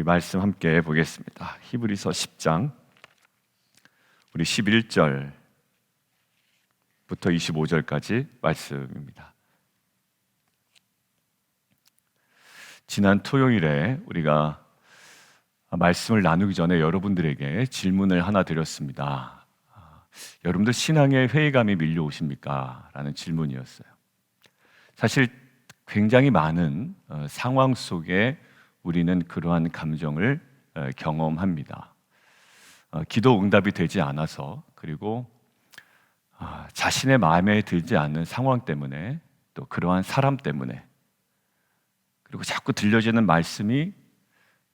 우리 말씀 함께 보겠습니다. 히브리서 10장 우리 11절부터 25절까지 말씀입니다. 지난 토요일에 우리가 말씀을 나누기 전에 여러분들에게 질문을 하나 드렸습니다. 여러분들 신앙에 회의감이 밀려오십니까? 라는 질문이었어요. 사실 굉장히 많은 상황 속에 우리는 그러한 감정을 경험합니다. 기도 응답이 되지 않아서, 그리고 자신의 마음에 들지 않는 상황 때문에, 또 그러한 사람 때문에, 그리고 자꾸 들려지는 말씀이,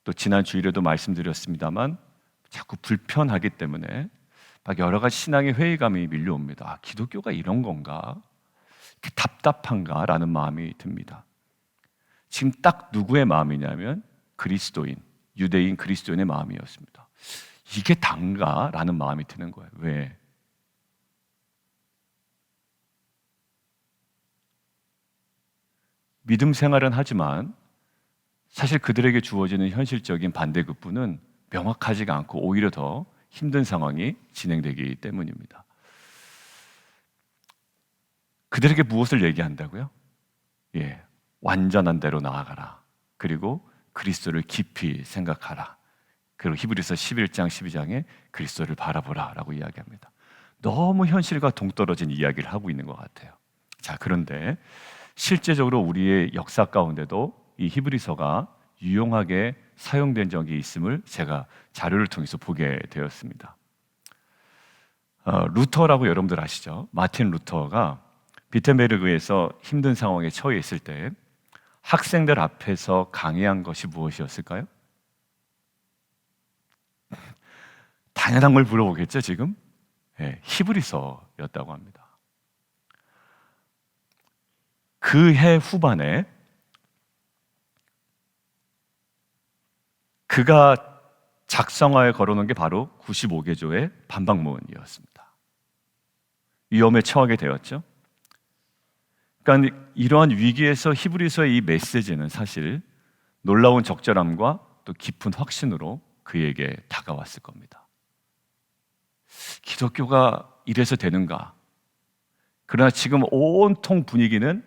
또 지난 주일에도 말씀드렸습니다만 자꾸 불편하기 때문에 막 여러 가지 신앙의 회의감이 밀려옵니다. 기독교가 이런 건가? 이렇게 답답한가? 라는 마음이 듭니다. 지금 딱 누구의 마음이냐면 그리스도인, 유대인 그리스도인의 마음이었습니다. 이게 단가? 라는 마음이 드는 거예요. 왜? 믿음 생활은 하지만 사실 그들에게 주어지는 현실적인 반대급부는 명확하지가 않고 오히려 더 힘든 상황이 진행되기 때문입니다. 그들에게 무엇을 얘기한다고요? 완전한 대로 나아가라. 그리고 그리스도를 깊이 생각하라. 그리고 히브리서 11장 12장에 그리스도를 바라보라 라고 이야기합니다. 너무 현실과 동떨어진 이야기를 하고 있는 것 같아요. 자, 그런데 실제적으로 우리의 역사 가운데도 이 히브리서가 유용하게 사용된 적이 있음을 제가 자료를 통해서 보게 되었습니다. 루터라고 여러분들 아시죠? 마틴 루터가 비텐베르그에서 힘든 상황에 처해 있을 때 학생들 앞에서 강의한 것이 무엇이었을까요? 당연한 걸 물어보겠죠, 지금? 히브리서였다고 합니다. 그 해 후반에 그가 작성하여 걸어놓은 게 바로 95개조의 반박문이었습니다. 위험에 처하게 되었죠. 그러니까 이러한 위기에서 히브리서의 이 메시지는 사실 놀라운 적절함과 또 깊은 확신으로 그에게 다가왔을 겁니다. 기독교가 이래서 되는가? 그러나 지금 온통 분위기는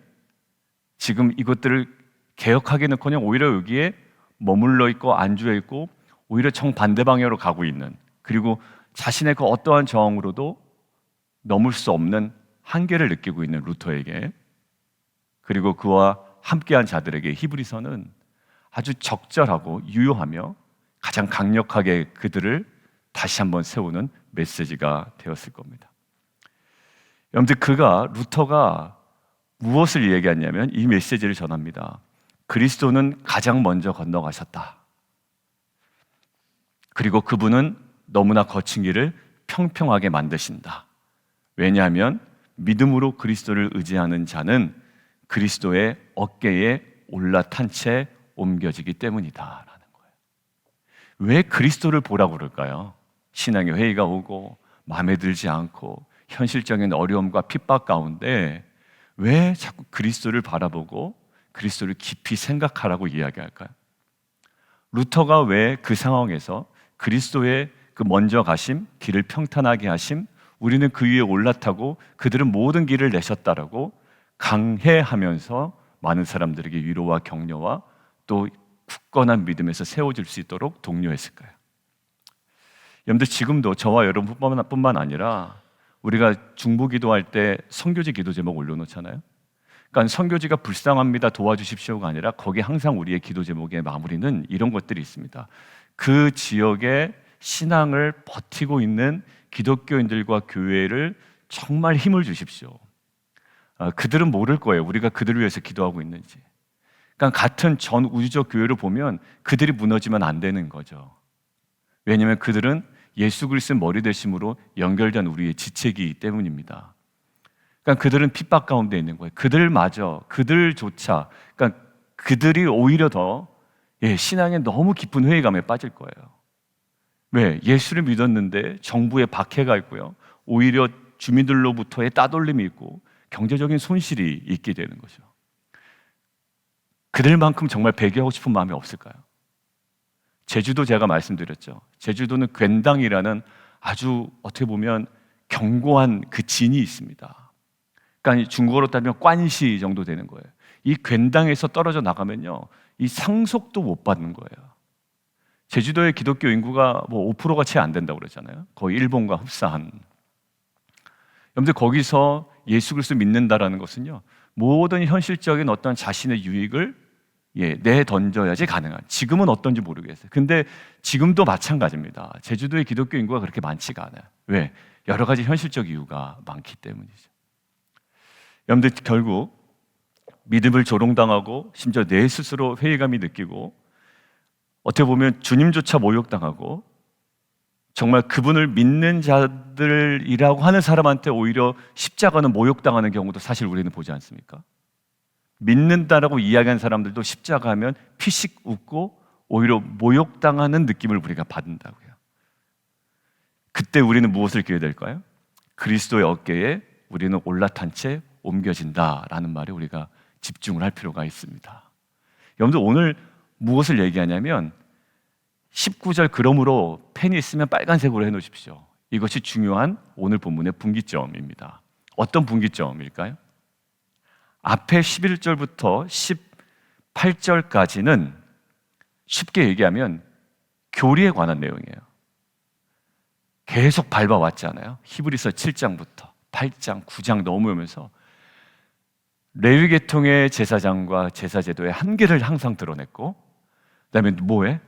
지금 이것들을 개혁하기는커녕 오히려 여기에 머물러 있고 안주해 있고 오히려 정반대 방향으로 가고 있는, 그리고 자신의 그 어떠한 저항으로도 넘을 수 없는 한계를 느끼고 있는 루터에게, 그리고 그와 함께한 자들에게 히브리서는 아주 적절하고 유효하며 가장 강력하게 그들을 다시 한번 세우는 메시지가 되었을 겁니다. 여러분들, 루터가 무엇을 얘기했냐면 이 메시지를 전합니다. 그리스도는 가장 먼저 건너가셨다. 그리고 그분은 너무나 거친 길을 평평하게 만드신다. 왜냐하면 믿음으로 그리스도를 의지하는 자는 그리스도의 어깨에 올라탄 채 옮겨지기 때문이다 라는 거예요. 왜 그리스도를 보라고 그럴까요? 신앙의 회의가 오고 마음에 들지 않고 현실적인 어려움과 핍박 가운데 왜 자꾸 그리스도를 바라보고 그리스도를 깊이 생각하라고 이야기할까요? 루터가 왜 그 상황에서 그리스도의 그 먼저 가심, 길을 평탄하게 하심, 우리는 그 위에 올라타고 그들은 모든 길을 내셨다라고 강해하면서 많은 사람들에게 위로와 격려와 또 굳건한 믿음에서 세워질 수 있도록 독려했을까요? 여러분들, 지금도 저와 여러분뿐만 아니라 우리가 중보기도할 때 선교지 기도 제목 올려놓잖아요. 그러니까 선교지가 불쌍합니다, 도와주십시오가 아니라 거기에 항상 우리의 기도 제목의 마무리는 이런 것들이 있습니다. 그 지역의 신앙을 버티고 있는 기독교인들과 교회를 정말 힘을 주십시오. 그들은 모를 거예요, 우리가 그들을 위해서 기도하고 있는지. 그러니까 같은 전 우주적 교회를 보면 그들이 무너지면 안 되는 거죠. 왜냐하면 그들은 예수 그리스도의 머리 되심으로 연결된 우리의 지체이기 때문입니다. 그러니까 그들은 핍박 가운데 있는 거예요. 그들조차, 그러니까 그들이 오히려 더 신앙에 너무 깊은 회의감에 빠질 거예요. 왜? 예수를 믿었는데 정부에 박해가 있고요, 오히려 주민들로부터의 따돌림이 있고 경제적인 손실이 있게 되는 거죠. 그들만큼 정말 배교하고 싶은 마음이 없을까요? 제주도 제가 말씀드렸죠. 제주도는 괜당이라는 아주 어떻게 보면 견고한 그 진이 있습니다. 그러니까 중국어로 따지면 관시 정도 되는 거예요. 이 괜당에서 떨어져 나가면요, 이 상속도 못 받는 거예요. 제주도의 기독교 인구가 뭐 5%가 채 안 된다고 그러잖아요. 거의 일본과 흡사한. 여러분들 거기서 예수 그리스도 믿는다라는 것은요, 모든 현실적인 어떤 자신의 유익을 내던져야지 가능한. 지금은 어떤지 모르겠어요. 근데 지금도 마찬가지입니다. 제주도의 기독교 인구가 그렇게 많지가 않아요. 왜? 여러 가지 현실적 이유가 많기 때문이죠. 여러분들 결국 믿음을 조롱당하고 심지어 내 스스로 회의감이 느끼고 어떻게 보면 주님조차 모욕당하고 정말 그분을 믿는 자들이라고 하는 사람한테 오히려 십자가는 모욕당하는 경우도 사실 우리는 보지 않습니까? 믿는다라고 이야기하는 사람들도 십자가 하면 피식 웃고 오히려 모욕당하는 느낌을 우리가 받는다고요. 그때 우리는 무엇을 끼게 될까요? 그리스도의 어깨에 우리는 올라탄 채 옮겨진다라는 말에 우리가 집중을 할 필요가 있습니다. 여러분들 오늘 무엇을 얘기하냐면 19절 그러므로 펜이 있으면 빨간색으로 해놓으십시오. 이것이 중요한 오늘 본문의 분기점입니다. 어떤 분기점일까요? 앞에 11절부터 18절까지는 쉽게 얘기하면 교리에 관한 내용이에요. 계속 밟아왔잖아요. 히브리서 7장부터 8장, 9장 넘어오면서 레위계통의 제사장과 제사제도의 한계를 항상 드러냈고, 그다음에 뭐에?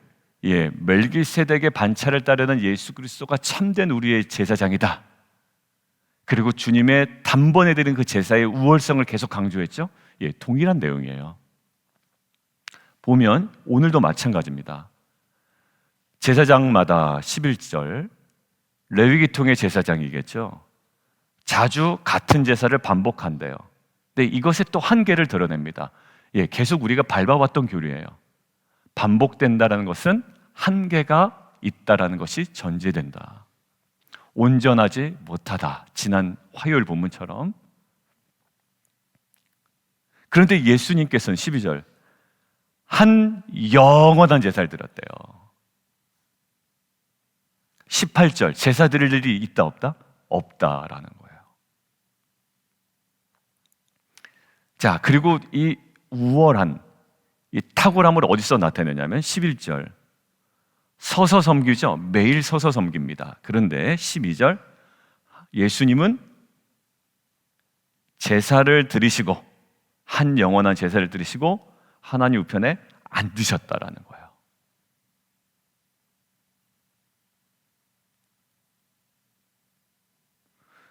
멜기세덱의 반차를 따르는 예수 그리스도가 참된 우리의 제사장이다. 그리고 주님의 단번에 드린 그 제사의 우월성을 계속 강조했죠. 동일한 내용이에요. 보면 오늘도 마찬가지입니다. 제사장마다 11절 레위기통의 제사장이겠죠. 자주 같은 제사를 반복한대요. 근데 이것에 또 한계를 드러냅니다. 계속 우리가 밟아왔던 교리예요. 반복된다는 것은 한계가 있다라는 것이 전제된다. 온전하지 못하다. 지난 화요일 본문처럼. 그런데 예수님께서는 12절 한 영원한 제사를 드렸대요. 18절 제사 드릴 일이 있다 없다? 없다라는 거예요. 자, 그리고 이 우월한 이 탁월함을 어디서 나타내냐면 11절 서서 섬기죠. 매일 서서 섬깁니다. 그런데 12절 예수님은 제사를 드리시고 한 영원한 제사를 드리시고 하나님 우편에 앉으셨다라는 거예요.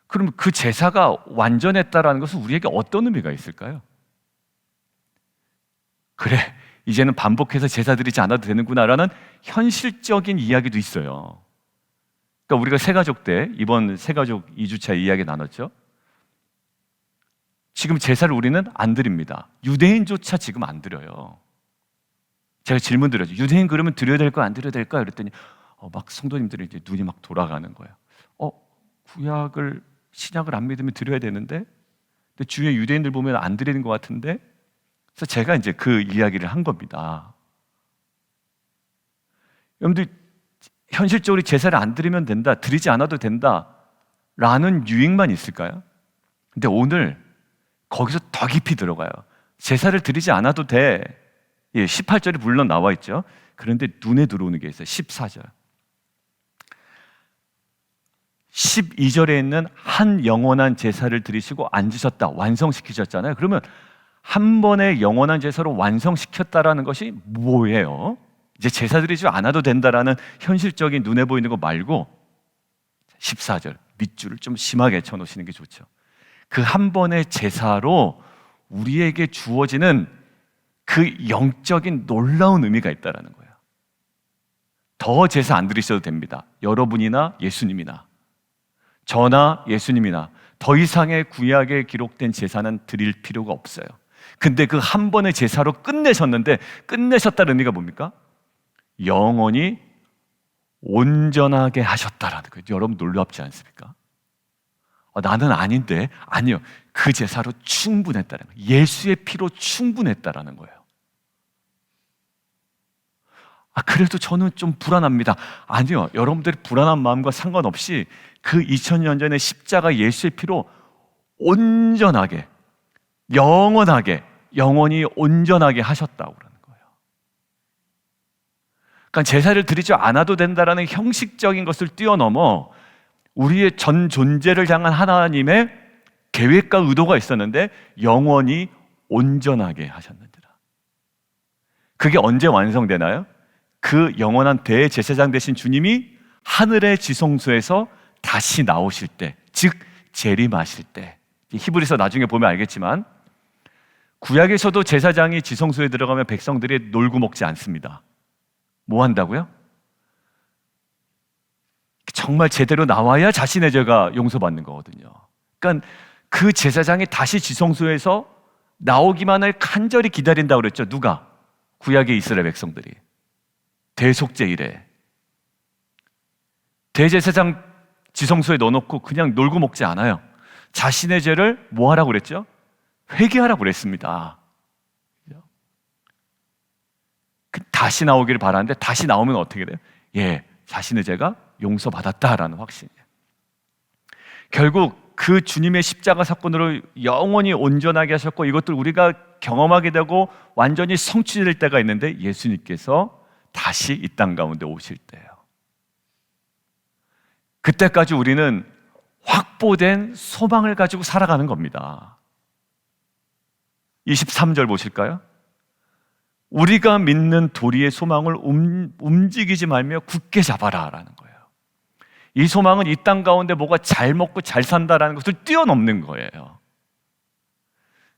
그럼 그 제사가 완전했다라는 것은 우리에게 어떤 의미가 있을까요? 그래, 이제는 반복해서 제사 드리지 않아도 되는구나라는 현실적인 이야기도 있어요. 그러니까 우리가 새가족 때 이번 새가족 2주차 이야기 나눴죠. 지금 제사를 우리는 안 드립니다. 유대인조차 지금 안 드려요. 제가 질문 드렸죠. 유대인 그러면 드려야 될까 안 드려야 될까? 그랬더니 막 성도님들이 이제 눈이 막 돌아가는 거예요. 구약을 신약을 안 믿으면 드려야 되는데, 근데 주위에 유대인들 보면 안 드리는 것 같은데, 그래서 제가 이제 그 이야기를 한 겁니다. 여러분들 현실적으로 제사를 안 드리면 된다, 드리지 않아도 된다라는 유익만 있을까요? 근데 오늘 거기서 더 깊이 들어가요. 제사를 드리지 않아도 돼. 18절이 물론 나와 있죠. 그런데 눈에 들어오는 게 있어요. 14절. 12절에 있는 한 영원한 제사를 드리시고 앉으셨다, 완성시키셨잖아요. 그러면 한 번의 영원한 제사로 완성시켰다라는 것이 뭐예요? 이제 제사 드리지 않아도 된다라는 현실적인 눈에 보이는 거 말고 14절 밑줄을 좀 심하게 쳐놓으시는 게 좋죠. 그 한 번의 제사로 우리에게 주어지는 그 영적인 놀라운 의미가 있다는 거예요. 더 제사 안 드리셔도 됩니다. 여러분이나 예수님이나 저나 예수님이나 더 이상의 구약에 기록된 제사는 드릴 필요가 없어요. 근데 그 한 번의 제사로 끝내셨는데, 끝내셨다는 의미가 뭡니까? 영원히 온전하게 하셨다라는 거예요. 여러분 놀랍지 않습니까? 나는 아닌데. 아니요, 그 제사로 충분했다는 거예요. 예수의 피로 충분했다라는 거예요. 그래도 저는 좀 불안합니다. 아니요, 여러분들의 불안한 마음과 상관없이 그 2000년 전에 십자가 예수의 피로 온전하게, 영원하게, 영원히 온전하게 하셨다고 그러는 거예요. 그러니까 제사를 드리지 않아도 된다라는 형식적인 것을 뛰어넘어 우리의 전 존재를 향한 하나님의 계획과 의도가 있었는데 영원히 온전하게 하셨느니라. 그게 언제 완성되나요? 그 영원한 대제사장 되신 주님이 하늘의 지성소에서 다시 나오실 때, 즉 재림하실 때. 히브리서 나중에 보면 알겠지만 구약에서도 제사장이 지성소에 들어가면 백성들이 놀고 먹지 않습니다. 뭐 한다고요? 정말 제대로 나와야 자신의 죄가 용서받는 거거든요. 그러니까 그 제사장이 다시 지성소에서 나오기만을 간절히 기다린다고 그랬죠. 누가? 구약의 이스라엘 백성들이. 대속죄 이래. 대제사장 지성소에 넣어놓고 그냥 놀고 먹지 않아요. 자신의 죄를 뭐 하라고 그랬죠? 회개하라고 그랬습니다. 다시 나오기를 바라는데 다시 나오면 어떻게 돼요? 자신의 죄가 용서받았다라는 확신이에요. 결국 그 주님의 십자가 사건으로 영원히 온전하게 하셨고 이것들 우리가 경험하게 되고 완전히 성취될 때가 있는데 예수님께서 다시 이 땅 가운데 오실 때예요. 그때까지 우리는 확보된 소망을 가지고 살아가는 겁니다. 23절 보실까요? 우리가 믿는 도리의 소망을 움직이지 말며 굳게 잡아라 라는 거예요. 이 소망은 이 땅 가운데 뭐가 잘 먹고 잘 산다라는 것을 뛰어넘는 거예요.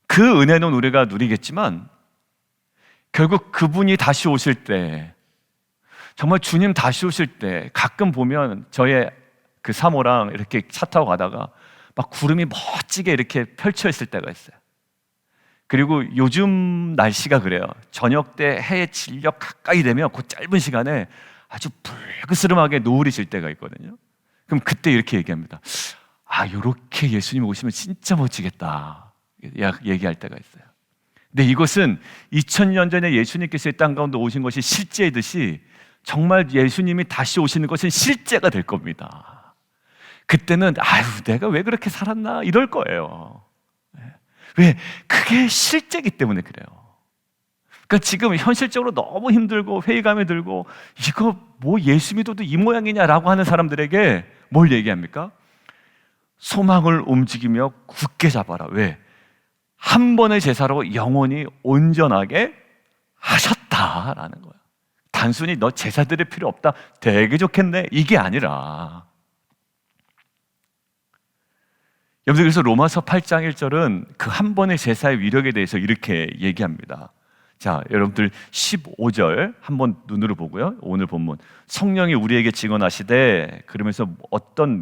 그 은혜는 우리가 누리겠지만 결국 그분이 다시 오실 때, 정말 주님 다시 오실 때 가끔 보면 저의 그 사모랑 이렇게 차 타고 가다가 막 구름이 멋지게 이렇게 펼쳐 있을 때가 있어요. 그리고 요즘 날씨가 그래요. 저녁 때 해의 진력 가까이 되면 그 짧은 시간에 아주 불그스름하게 노을이 질 때가 있거든요. 그럼 그때 이렇게 얘기합니다. 요렇게 예수님 오시면 진짜 멋지겠다 얘기할 때가 있어요. 근데 이것은 2000년 전에 예수님께서 이 땅 가운데 오신 것이 실제이듯이 정말 예수님이 다시 오시는 것은 실제가 될 겁니다. 그때는 내가 왜 그렇게 살았나 이럴 거예요. 왜? 그게 실제이기 때문에 그래요. 그러니까 지금 현실적으로 너무 힘들고 회의감이 들고 이거 뭐 예수 믿어도 이 모양이냐라고 하는 사람들에게 뭘 얘기합니까? 소망을 움직이며 굳게 잡아라. 왜? 한 번의 제사로 영원히 온전하게 하셨다라는 거예요. 단순히 너 제사 드릴 필요 없다, 되게 좋겠네, 이게 아니라 여러분들, 그래서 로마서 8장 1절은 그 한 번의 제사의 위력에 대해서 이렇게 얘기합니다. 자, 여러분들 15절 한번 눈으로 보고요. 오늘 본문 성령이 우리에게 증언하시되, 그러면서 어떤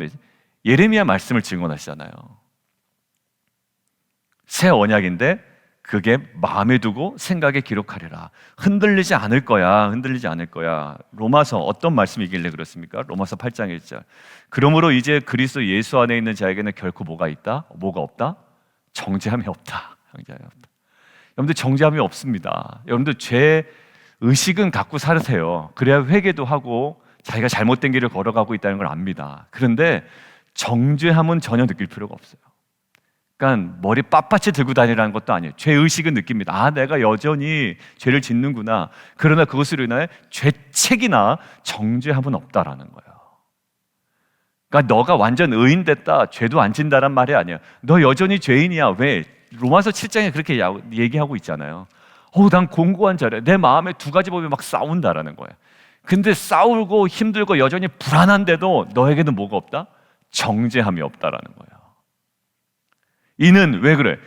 예레미야 말씀을 증언하시잖아요. 새 언약인데 그게 마음에 두고 생각에 기록하리라. 흔들리지 않을 거야. 흔들리지 않을 거야. 로마서 어떤 말씀이길래 그렇습니까? 로마서 8장 1절. 그러므로 이제 그리스도 예수 안에 있는 자에게는 결코 뭐가 있다? 뭐가 없다? 정죄함이 없다. 정죄함이 없다. 여러분들 정죄함이 없습니다. 여러분들 죄 의식은 갖고 살으세요. 그래야 회개도 하고 자기가 잘못된 길을 걸어가고 있다는 걸 압니다. 그런데 정죄함은 전혀 느낄 필요가 없어요. 그러니까 머리 빳빳이 들고 다니라는 것도 아니에요. 죄의식은 느낍니다. 내가 여전히 죄를 짓는구나. 그러나 그것으로 인하여 죄책이나 정죄함은 없다라는 거예요. 그러니까 너가 완전 의인 됐다, 죄도 안 진다란 말이 아니에요. 너 여전히 죄인이야. 왜? 로마서 7장에 그렇게 얘기하고 있잖아요. 난 공고한 자래. 내 마음에 두 가지 법이 막 싸운다라는 거예요. 근데 싸우고 힘들고 여전히 불안한데도 너에게는 뭐가 없다? 정죄함이 없다라는 거예요. 이는 왜 그래?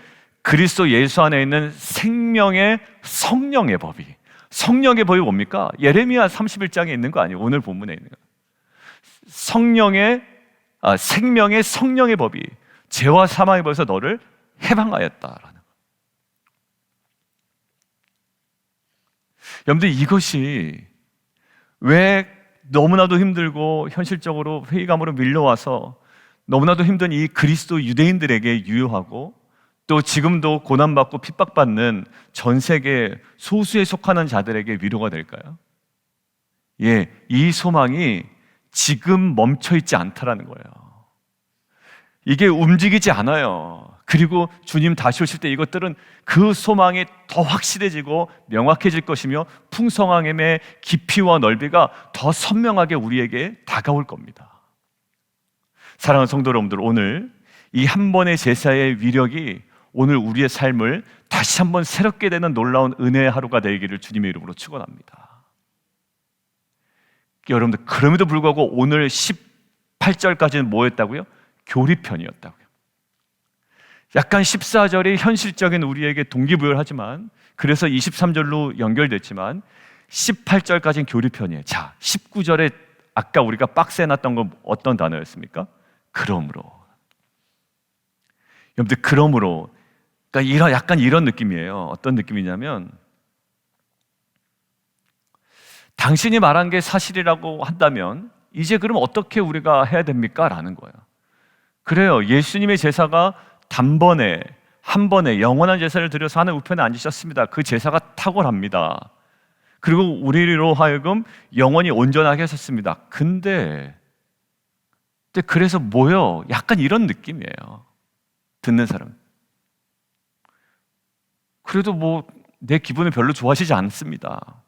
그리스도 예수 안에 있는 생명의 성령의 법이. 성령의 법이 뭡니까? 예레미야 31장에 있는 거 아니에요? 오늘 본문에 있는 거. 생명의 성령의 법이 죄와 사망의 법에서 너를 해방하였다라는 거. 여러분들, 이것이 왜 너무나도 힘들고 현실적으로 회의감으로 밀려와서 너무나도 힘든 이 그리스도 유대인들에게 유효하고, 또 지금도 고난받고 핍박받는 전 세계 소수에 속하는 자들에게 위로가 될까요? 이 소망이 지금 멈춰 있지 않다라는 거예요. 이게 움직이지 않아요. 그리고 주님 다시 오실 때 이것들은 그 소망이 더 확실해지고 명확해질 것이며 풍성함의 깊이와 넓이가 더 선명하게 우리에게 다가올 겁니다. 사랑하는 성도 여러분들, 오늘 이 한 번의 제사의 위력이 오늘 우리의 삶을 다시 한번 새롭게 되는 놀라운 은혜의 하루가 되기를 주님의 이름으로 축원합니다. 여러분들, 그럼에도 불구하고 오늘 18절까지는 뭐였다고요? 교리편이었다고요. 약간 14절이 현실적인 우리에게 동기부여를 하지만, 그래서 23절로 연결됐지만 18절까지는 교리편이에요. 자, 19절에 아까 우리가 박스에 놨던 건 어떤 단어였습니까? 그러므로. 여러분들, 그러므로, 그러니까 약간 이런 느낌이에요. 어떤 느낌이냐면, 당신이 말한 게 사실이라고 한다면 이제 그럼 어떻게 우리가 해야 됩니까? 라는 거예요. 그래요. 예수님의 제사가 단번에 한 번에 영원한 제사를 드려서 하늘 우편에 앉으셨습니다. 그 제사가 탁월합니다. 그리고 우리로 하여금 영원히 온전하게 하셨습니다. 근데 그래서 뭐요? 약간 이런 느낌이에요. 듣는 사람. 그래도 뭐 내 기분을 별로 좋아하시지 않습니다.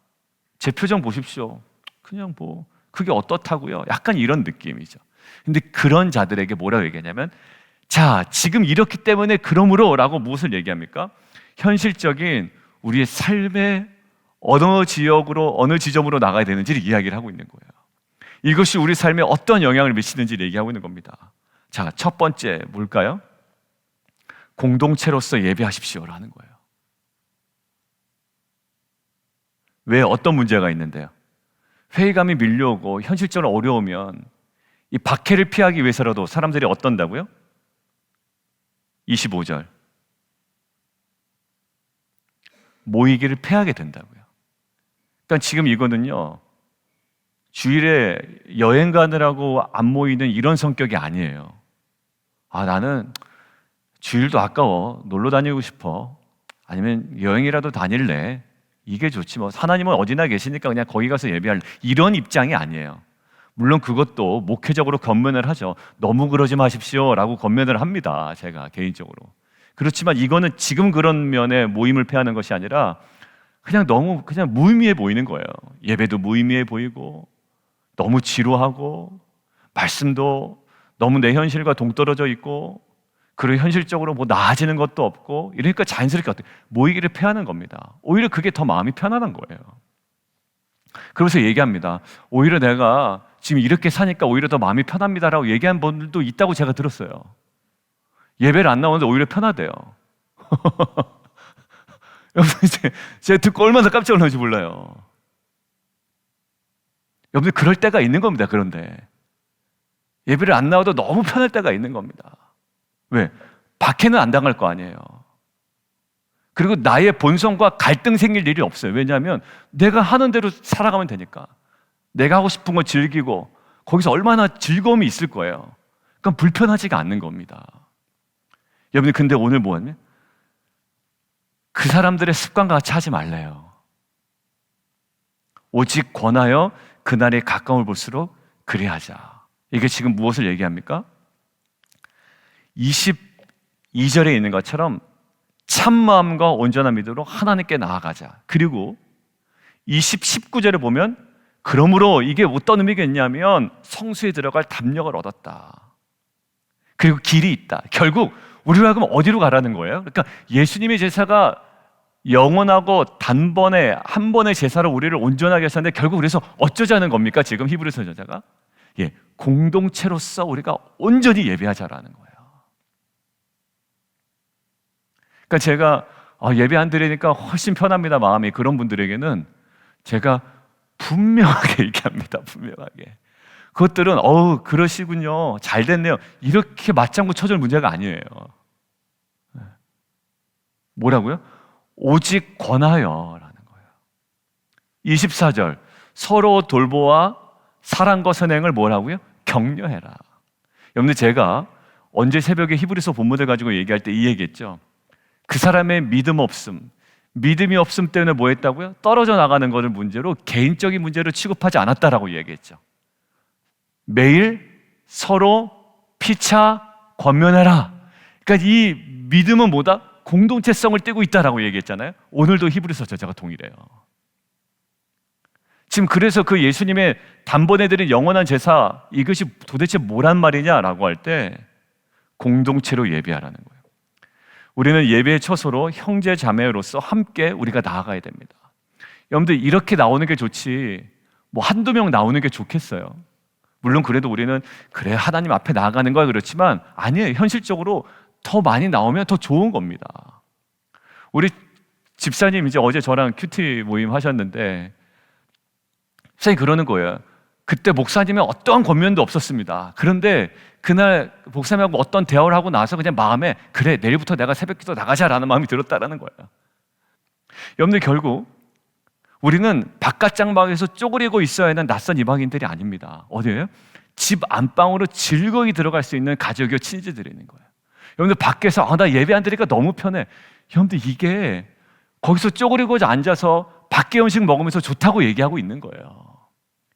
제 표정 보십시오. 그냥 뭐 그게 어떻다고요? 약간 이런 느낌이죠. 근데 그런 자들에게 뭐라고 얘기하냐면, 자, 지금 이렇기 때문에 그러므로 라고 무엇을 얘기합니까? 현실적인 우리의 삶의 어느 지역으로, 어느 지점으로 나가야 되는지를 이야기를 하고 있는 거예요. 이것이 우리 삶에 어떤 영향을 미치는지를 얘기하고 있는 겁니다. 자, 첫 번째 뭘까요? 공동체로서 예배하십시오라는 거예요. 왜? 어떤 문제가 있는데요? 회의감이 밀려오고 현실적으로 어려우면 이 박해를 피하기 위해서라도 사람들이 어떤다고요? 25절, 모이기를 피하게 된다고요. 그러니까 지금 이거는요, 주일에 여행 가느라고 안 모이는 이런 성격이 아니에요. 아, 나는 주일도 아까워, 놀러 다니고 싶어, 아니면 여행이라도 다닐래, 이게 좋지 뭐, 하나님은 어디나 계시니까 그냥 거기 가서 예배할래, 이런 입장이 아니에요. 물론 그것도 목회적으로 권면을 하죠. 너무 그러지 마십시오 라고 권면을 합니다, 제가 개인적으로. 그렇지만 이거는 지금 그런 면에 모임을 피하는 것이 아니라 그냥 너무 그냥 무의미해 보이는 거예요. 예배도 무의미해 보이고 너무 지루하고 말씀도 너무 내 현실과 동떨어져 있고, 그리고 현실적으로 뭐 나아지는 것도 없고, 이러니까 자연스럽게 모이기를 피하는 겁니다. 오히려 그게 더 마음이 편안한 거예요. 그래서 얘기합니다. 오히려 내가 지금 이렇게 사니까 오히려 더 마음이 편합니다라고 얘기한 분들도 있다고 제가 들었어요. 예배를 안 나오는데 오히려 편하대요. 여러분, 제가 듣고 얼마나 깜짝 놀랐는지 몰라요. 여러분들, 그럴 때가 있는 겁니다. 그런데 예배를 안 나와도 너무 편할 때가 있는 겁니다. 왜? 박해는 안 당할 거 아니에요. 그리고 나의 본성과 갈등 생길 일이 없어요. 왜냐하면 내가 하는 대로 살아가면 되니까. 내가 하고 싶은 거 즐기고 거기서 얼마나 즐거움이 있을 거예요. 그러니까 불편하지가 않는 겁니다. 여러분들, 근데 오늘 뭐냐면 그 사람들의 습관과 같이 하지 말래요. 오직 권하여 그날에 가까움을 볼수록 그리 하자. 이게 지금 무엇을 얘기합니까? 22절에 있는 것처럼 참마음과 온전한 믿음으로 하나님께 나아가자. 그리고 19절에 보면, 그러므로 이게 어떤 의미가 있냐면 성수에 들어갈 담력을 얻었다. 그리고 길이 있다. 결국 우리로 하여금 어디로 가라는 거예요? 그러니까 예수님의 제사가 영원하고 단번에 한 번의 제사로 우리를 온전하게 하셨는데, 결국 그래서 어쩌자는 겁니까? 지금 히브리서 저자가 공동체로서 우리가 온전히 예배하자라는 거예요. 그러니까 제가 예배 안 드리니까 훨씬 편합니다, 마음이. 그런 분들에게는 제가 분명하게 얘기합니다. 분명하게. 그것들은 그러시군요, 잘 됐네요, 이렇게 맞장구 쳐줄 문제가 아니에요. 뭐라고요? 오직 권하여 라는 거예요. 24절, 서로 돌보아 사랑과 선행을 뭐라고요? 격려해라. 여러분들, 제가 언제 새벽에 히브리서 본문을 가지고 얘기할 때 이 얘기했죠. 그 사람의 믿음 없음, 믿음이 없음 때문에 뭐 했다고요? 떨어져 나가는 것을 문제로, 개인적인 문제로 취급하지 않았다라고 얘기했죠. 매일 서로 피차 권면해라. 그러니까 이 믿음은 뭐다? 공동체성을 띠고 있다라고 얘기했잖아요. 오늘도 히브리서 저자가 동일해요. 지금 그래서 그 예수님의 단번에 드린 영원한 제사, 이것이 도대체 뭐란 말이냐라고 할 때 공동체로 예배하라는 거예요. 우리는 예배의 처소로 형제 자매로서 함께 우리가 나아가야 됩니다. 여러분들, 이렇게 나오는 게 좋지 뭐 한두 명 나오는 게 좋겠어요? 물론 그래도 우리는 그래 하나님 앞에 나아가는 거야 그렇지만 아니에요. 현실적으로 더 많이 나오면 더 좋은 겁니다. 우리 집사님 이제 어제 저랑 큐티 모임 하셨는데 선생님이 그러는 거예요. 그때 목사님의 어떠한 권면도 없었습니다. 그런데 그날 목사님하고 어떤 대화를 하고 나서 그냥 마음에 그래 내일부터 내가 새벽기도 나가자라는 마음이 들었다라는 거예요. 여러분들, 결국 우리는 바깥 장막에서 쪼그리고 있어야 하는 낯선 이방인들이 아닙니다. 어디예요? 집 안방으로 즐거이 들어갈 수 있는 가족이요 친지들이 있는 거예요. 여러분들, 밖에서 나 예배 안 드리니까 너무 편해. 여러분들, 이게 거기서 쪼그리고 앉아서 밖에 음식 먹으면서 좋다고 얘기하고 있는 거예요.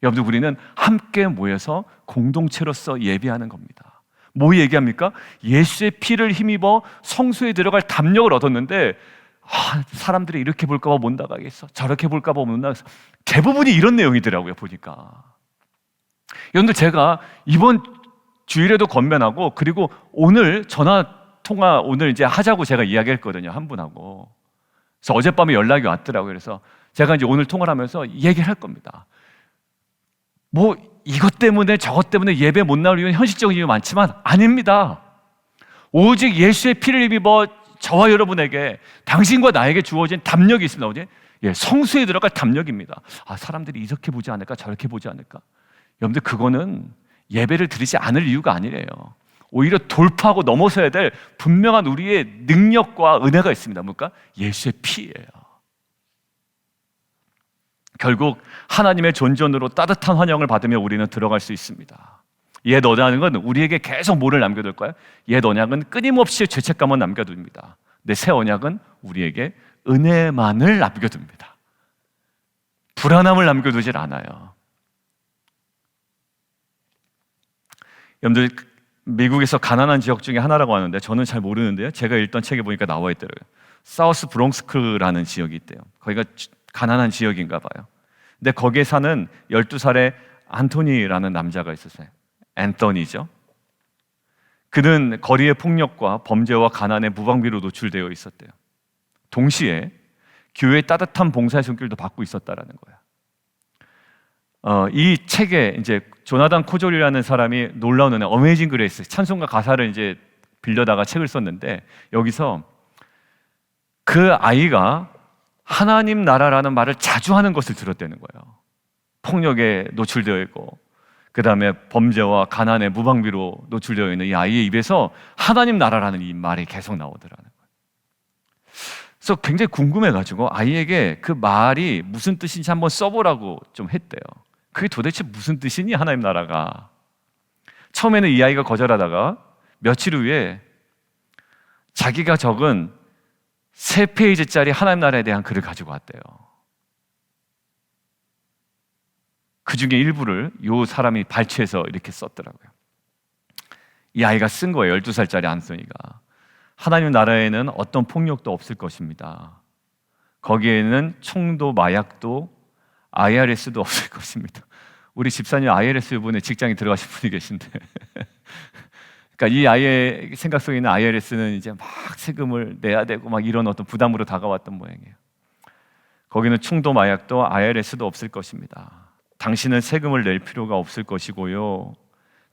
여러분들, 우리는 함께 모여서 공동체로서 예배하는 겁니다. 뭐 얘기합니까? 예수의 피를 힘입어 성소에 들어갈 담력을 얻었는데 사람들이 이렇게 볼까 봐 못 나가겠어, 저렇게 볼까 봐 못 나가겠어. 대부분이 이런 내용이더라고요, 보니까. 여러분들, 제가 이번 주일에도 권면하고, 그리고 오늘 전화통화 오늘 이제 하자고 제가 이야기했거든요, 한 분하고. 그래서 어젯밤에 연락이 왔더라고요. 그래서 제가 이제 오늘 통화를 하면서 얘기를 할 겁니다. 뭐 이것 때문에 저것 때문에 예배 못 나올 이유는 현실적인 이유 많지만 아닙니다. 오직 예수의 피를 힘입어 저와 여러분에게, 당신과 나에게 주어진 담력이 있습니다. 어디? 성수에 들어갈 담력입니다. 사람들이 이렇게 보지 않을까, 저렇게 보지 않을까. 여러분들, 그거는 예배를 드리지 않을 이유가 아니래요. 오히려 돌파하고 넘어서야 될 분명한 우리의 능력과 은혜가 있습니다. 뭘까? 예수의 피예요. 결국 하나님의 존전으로 따뜻한 환영을 받으며 우리는 들어갈 수 있습니다. 옛 언약은 우리에게 계속 뭐를 남겨둘까요? 옛 언약은 끊임없이 죄책감을 남겨둡니다. 근데 새 언약은 우리에게 은혜만을 남겨둡니다. 불안함을 남겨두질 않아요. 여러분들, 미국에서 가난한 지역 중에 하나라고 하는데 저는 잘 모르는데요, 제가 읽던 책에 보니까 나와 있더라고요. 사우스 브롱스크라는 지역이 있대요. 거기가 가난한 지역인가 봐요. 근데 거기에 사는 12살의 안토니라는 남자가 있었어요. 앤서니죠. 그는 거리의 폭력과 범죄와 가난의 무방비로 노출되어 있었대요. 동시에 교회의 따뜻한 봉사의 손길도 받고 있었다라는 거예요. 이 책에 이제 조나단 코졸이라는 사람이 놀라운 은혜, 어메이징 그레이스, 찬송가 가사를 이제 빌려다가 책을 썼는데, 여기서 그 아이가 하나님 나라라는 말을 자주 하는 것을 들었다는 거예요. 폭력에 노출되어 있고, 그 다음에 범죄와 가난의 무방비로 노출되어 있는 이 아이의 입에서 하나님 나라라는 이 말이 계속 나오더라는 거예요. 그래서 굉장히 궁금해가지고 아이에게 그 말이 무슨 뜻인지 한번 써보라고 좀 했대요. 그게 도대체 무슨 뜻이니, 하나님 나라가? 처음에는 이 아이가 거절하다가 며칠 후에 자기가 적은 3페이지짜리 하나님 나라에 대한 글을 가지고 왔대요. 그 중에 일부를 이 사람이 발췌해서 이렇게 썼더라고요. 이 아이가 쓴 거예요. 12살짜리 안소니가. 하나님 나라에는 어떤 폭력도 없을 것입니다. 거기에는 총도 마약도 IRS도 없을 것입니다. 우리 집사님 IRS 이번에 직장에 들어가신 분이 계신데 그러니까 이 아이의 생각 속에 있는 IRS는 이제 막 세금을 내야 되고 막 이런 어떤 부담으로 다가왔던 모양이에요. 거기는 총도 마약도 IRS도 없을 것입니다. 당신은 세금을 낼 필요가 없을 것이고요,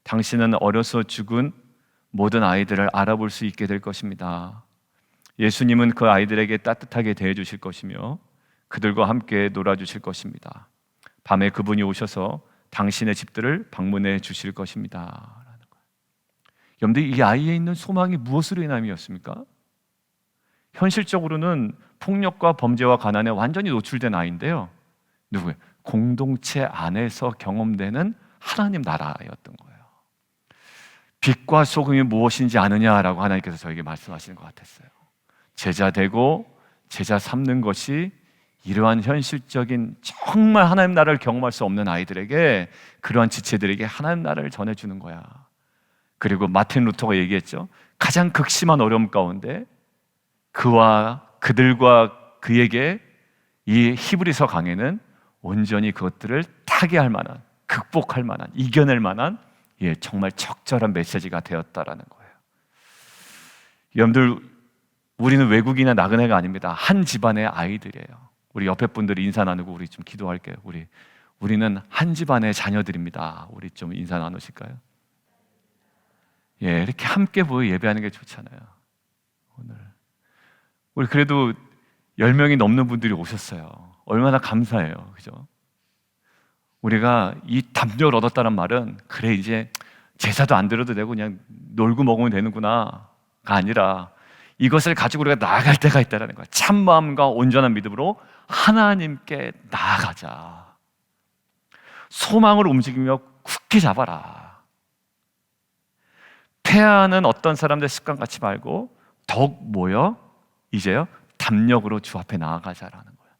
당신은 어려서 죽은 모든 아이들을 알아볼 수 있게 될 것입니다. 예수님은 그 아이들에게 따뜻하게 대해주실 것이며 그들과 함께 놀아주실 것입니다. 밤에 그분이 오셔서 당신의 집들을 방문해 주실 것입니다. 여러분들, 이 아이에 있는 소망이 무엇으로 인함이었습니까? 현실적으로는 폭력과 범죄와 가난에 완전히 노출된 아이인데요, 누구예요? 공동체 안에서 경험되는 하나님 나라였던 거예요. 빛과 소금이 무엇인지 아느냐라고 하나님께서 저에게 말씀하시는 것 같았어요. 제자 되고 제자 삼는 것이 이러한 현실적인 정말 하나님 나라를 경험할 수 없는 아이들에게, 그러한 지체들에게 하나님 나라를 전해주는 거야. 그리고 마틴 루터가 얘기했죠. 가장 극심한 어려움 가운데 그들과 그에게 이 히브리서 강해는 온전히 그것들을 타개할 만한, 극복할 만한, 이겨낼 만한 정말 적절한 메시지가 되었다라는 거예요. 여러분들, 우리는 외국인이나 나그네가 아닙니다. 한 집안의 아이들이에요. 우리 옆에 분들이 인사 나누고 우리 좀 기도할게요. 우리는 한 집안의 자녀들입니다. 우리 좀 인사 나누실까요? 이렇게 함께 모여 예배하는 게 좋잖아요. 오늘 우리 그래도 10명이 넘는 분들이 오셨어요. 얼마나 감사해요. 그죠? 우리가 이 담력을 얻었다는 말은 그래 이제 제사도 안 드려도 되고 그냥 놀고 먹으면 되는구나가 아니라 이것을 가지고 우리가 나아갈 때가 있다는 거야. 참 마음과 온전한 믿음으로 하나님께 나아가자. 소망을 움직이며 굳게 잡아라. 패하는 어떤 사람들 습관 갖지 말고 더욱 모여 이제요 담력으로 주 앞에 나아가자라는 거예요.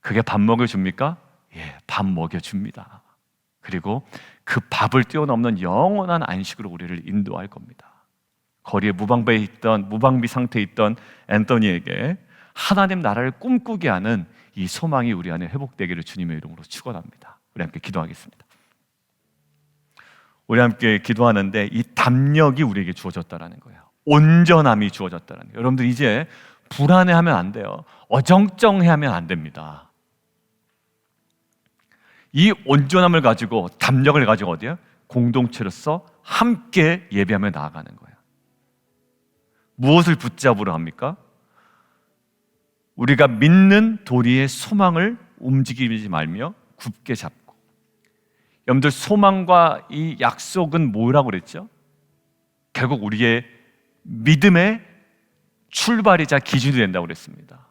그게 밥 먹여줍니까? 밥 먹여줍니다. 그리고 그 밥을 뛰어넘는 영원한 안식으로 우리를 인도할 겁니다. 거리에 무방비 상태에 있던 앤토니에게 하나님 나라를 꿈꾸게 하는 이 소망이 우리 안에 회복되기를 주님의 이름으로 축원합니다. 우리 함께 기도하겠습니다. 우리 함께 기도하는데 이 담력이 우리에게 주어졌다라는 거예요. 온전함이 주어졌다라는 거예요. 여러분들 이제 불안해하면 안 돼요. 어정쩡해하면 안 됩니다. 이 온전함을 가지고, 담력을 가지고 어디야? 공동체로서 함께 예배하며 나아가는 거예요. 무엇을 붙잡으러 합니까? 우리가 믿는 도리의 소망을 움직이지 말며 굳게 잡고. 여러분들, 소망과 이 약속은 뭐라고 그랬죠? 결국 우리의 믿음의 출발이자 기준이 된다고 그랬습니다.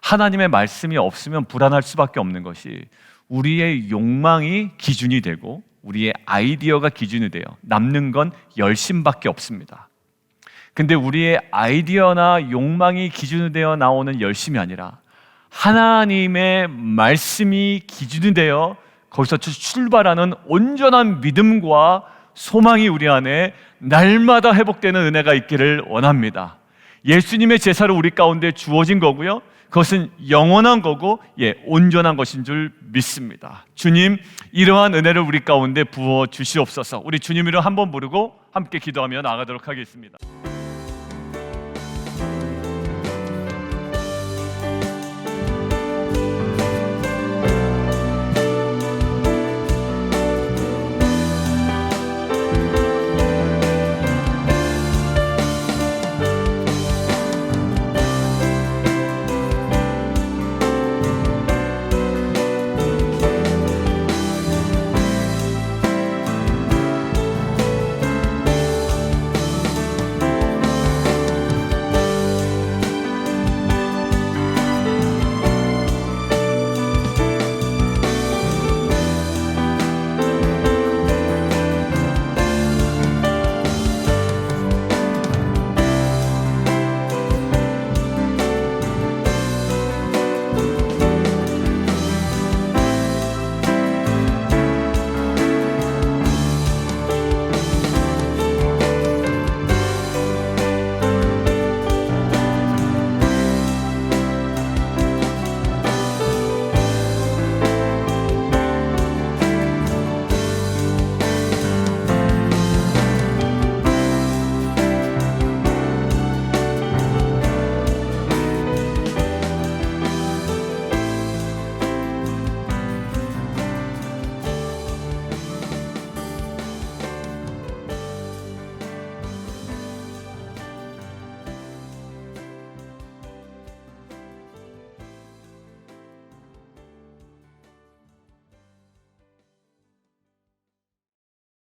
하나님의 말씀이 없으면 불안할 수밖에 없는 것이 우리의 욕망이 기준이 되고 우리의 아이디어가 기준이 돼요. 남는 건 열심밖에 없습니다. 근데 우리의 아이디어나 욕망이 기준이 되어 나오는 열심이 아니라 하나님의 말씀이 기준이 되어 거기서 출발하는 온전한 믿음과 소망이 우리 안에 날마다 회복되는 은혜가 있기를 원합니다. 예수님의 제사로 우리 가운데 주어진 거고요, 그것은 영원한 거고 온전한 것인 줄 믿습니다. 주님, 이러한 은혜를 우리 가운데 부어 주시옵소서. 우리 주님 이름 한번 부르고 함께 기도하며 나아가도록 하겠습니다.